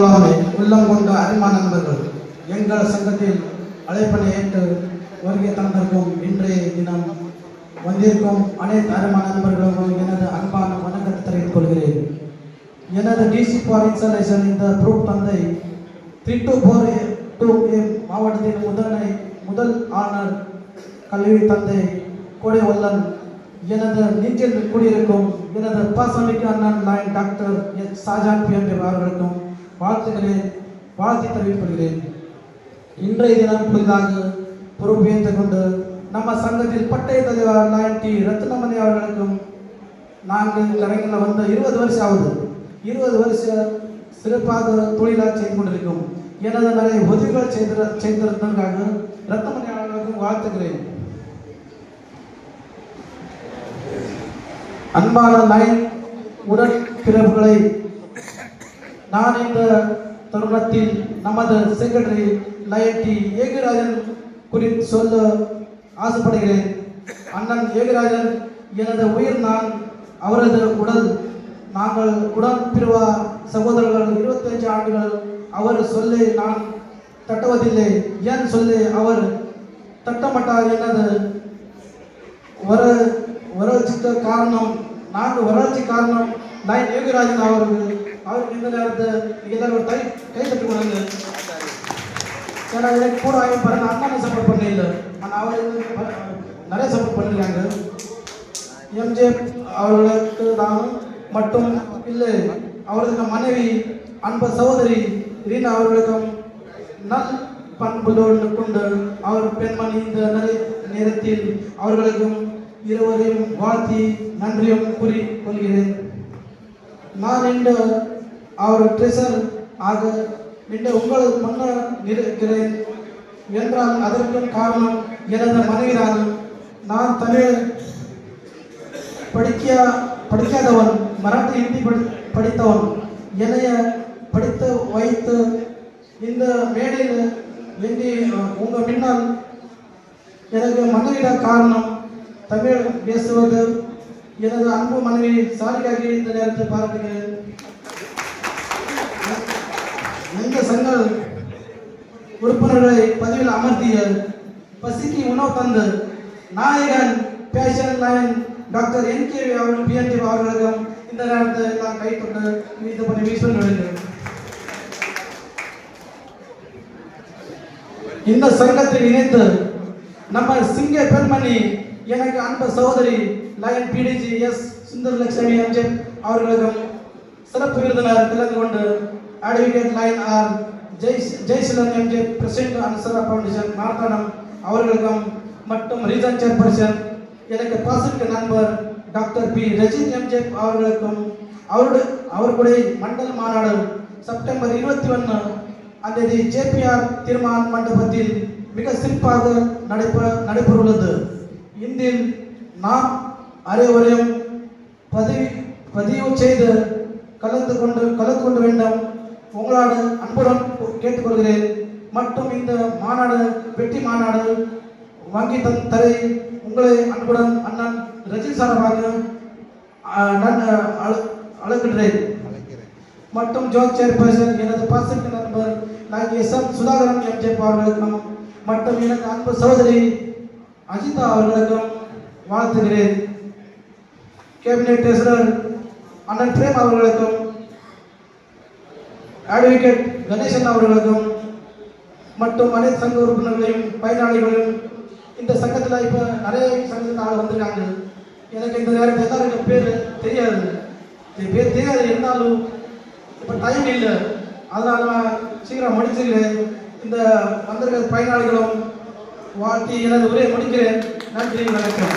உள்ளம் கொண்ட அரிமா நண்பர்கள், எங்கள் சங்கத்தில் அழைப்பனை ஏற்று வருகை தந்திருக்கும் இன்றைய தினம் வந்திருக்கும் அனைத்து அரிமா நண்பர்களுக்கும் எனது அன்பான வணக்கத்தை தெரிவித்துக் கொள்கிறேன். எனது டிசி ஃபார் இன்ஸ்டாலேஷன் இந்த ப்ரூஃப் தந்தை 3-4 மாவட்டத்தின் முதல் ஆனர் கல்வி தந்தை கோடைவல்லன், எனது நீச்சல் கூடியிருக்கும் எனது பாசமிக்க அண்ணன் line doctor H Shajan PM அவர்களுக்கும் வாழ்த்து தெரிவிக்கொள்கிறேன். இன்றைய தினம் புதிதாக பொறுப்பேற்றுக் கொண்டு நம்ம சங்கத்தில் பட்டய தலைவர் லைன் டி ரத்னமணி அவர்களுக்கும் நாங்கள் கலைஞர்கள் வந்து 20 வருஷம் ஆகுது. 20 வருஷம் சிறப்பாக தொழிலாக செய்து கொண்டிருக்கும். எனது நிறைய உதவிகள் செய்திருந்ததற்காக ரத்னமணி அவர்களுக்கும் வாழ்த்துகிறேன். அன்பான லைன் உடன்பிறப்புகளை, நான் இந்த தருணத்தில் நமது செக்ரட்டரி லைன் டி ஏகராஜன் குறித்து சொல்ல ஆசைப்படுகிறேன். அண்ணன் ஏகராஜன் எனது உயிர், நான் அவரது உடல். நாங்கள் உடன்பிறவா சகோதரர்கள். 25 ஆண்டுகள் அவர் சொல்லை நான் தட்டுவதில்லை. ஏன் சொல்லை அவர் தட்டமாட்டார்? எனது வளர்ச்சிக்கு காரணம், நாங்கள் வளர்ச்சி காரணம் லைன் ஏகராஜன் அவருக்கு இந்த நேரத்தை எல்லாரும் கை தட்டு கொடுங்க. ஏன்னா எனக்கு கூட பாருங்க, அண்ணனை சப்போர்ட் பண்ண இல்லை, ஆனால் அவர் நிறைய சப்போர்ட் பண்ணிருக்காங்க. எம்ஜே அவர்களுக்கு தான் மட்டும் இல்லை, அவர்களுக்கு மனைவி அன்பு சகோதரி ரீனா அவர்களுக்கும் நல் பண்புகளோடு கொண்டு அவர் பெண்மணி இந்த நேரத்தில் அவர்களுக்கும் இருவரையும் வாழ்த்தி நன்றியும் கூறிக்கொள்கிறேன். நான் இன்று அவர் ட்ரெஷர் ஆக இன்று உங்களுக்கு முன்ன இருக்கிறேன் என்றால் அதற்கும் காரணம் எனது மனைவிதான். நான் தமிழ் படிக்காதவன், மராட்டி ஹிந்தி படித்தவன். என்னைய படித்து வைத்து இந்த மேடையில் எங்கே உங்கள் முன்னால் எனக்கு மனைவிட காரணம் தமிழ் பேசுவது. எனது அன்பு மனைவி சாரிக்காக இந்த நேரத்தை பாராட்டுகிறேன். எந்த சங்க உறுப்பினர்களை பதிவில் அமர்த்திய பசிக்கு உணவு தந்து நாயகன் பேஷன் லைன் டாக்டர் NK அவர்கள் பிஎன்டி அவர்களுக்கும் இந்த நேரத்தை நான் கை கொண்டு மீது பண்ணி வீசுவது நடுகிறேன். இந்த சங்கத்தில் இணைத்து நம்ம சிங்க பெண்மணி எனக்கு அன்பு சகோதரி lion PDG S Sundaralakshmi MJ அவர்களுக்கும் சிறப்பு விருந்தினர் கலந்து கொண்டு advocate lion R Jaisilan MJ president Ansara foundation Marthandam அவர்களுக்கும் மற்றும் ரீஜன் சேர்பர்சன் எனக்கு பாசமிக்க நண்பர் டாக்டர் பி ரஜித் எம்ஜே அவர்களுக்கும் அவர்களுடைய மண்டல மாநாடு செப்டம்பர் 21 அந்த JPR திருமான் மண்டபத்தில் மிக சிறப்பாக நடைபெறவுள்ளது. இதில் நாம் அனைவரையும் பதிவு செய்து கலந்து கொண்டு வேண்டும் உங்களோட அன்புடன் கேட்டுக்கொள்கிறேன். மற்றும் இந்த மாநாடு வெற்றி மாநாடு வங்கி தரை உங்களை அன்புடன் அண்ணன் ரஜினி சாரமாக அழைக்கின்றேன். மற்றும் ஜோன் சேர்பர்சன் எனது பாசமிக்க நண்பர் SM சுதாகரன் எம்ஜே அவர்களுக்கும் மற்றும் எனது அன்பு சகோதரி அஜிதா அவர்களுக்கும் வாழ்த்துகிறேன். கேபினெட் ட்ரெஷரர் அண்ணன் பிரேம் அவர்களுக்கும் அட்வொகேட் கணேசன் அவர்களுக்கும் மற்றும் அனைத்து சங்க உறுப்பினர்களையும் பயனாளிகளையும், இந்த சங்கத்தில் இப்போ நிறைய சங்கத்தில் ஆள் வந்திருக்காங்க. எனக்கு இந்த நேரத்தில் எல்லாருக்கும் பேர் தெரியாது, இருந்தாலும் இப்போ டைம் இல்லை, அதனால நான் சீக்கிரம் முடிச்சுக்கிறேன். இந்த வந்திருக்கிற பயனாளிகளும் வாழ்த்தி எனது உரையை முடிக்கிறேன். நன்றி, வணக்கம்.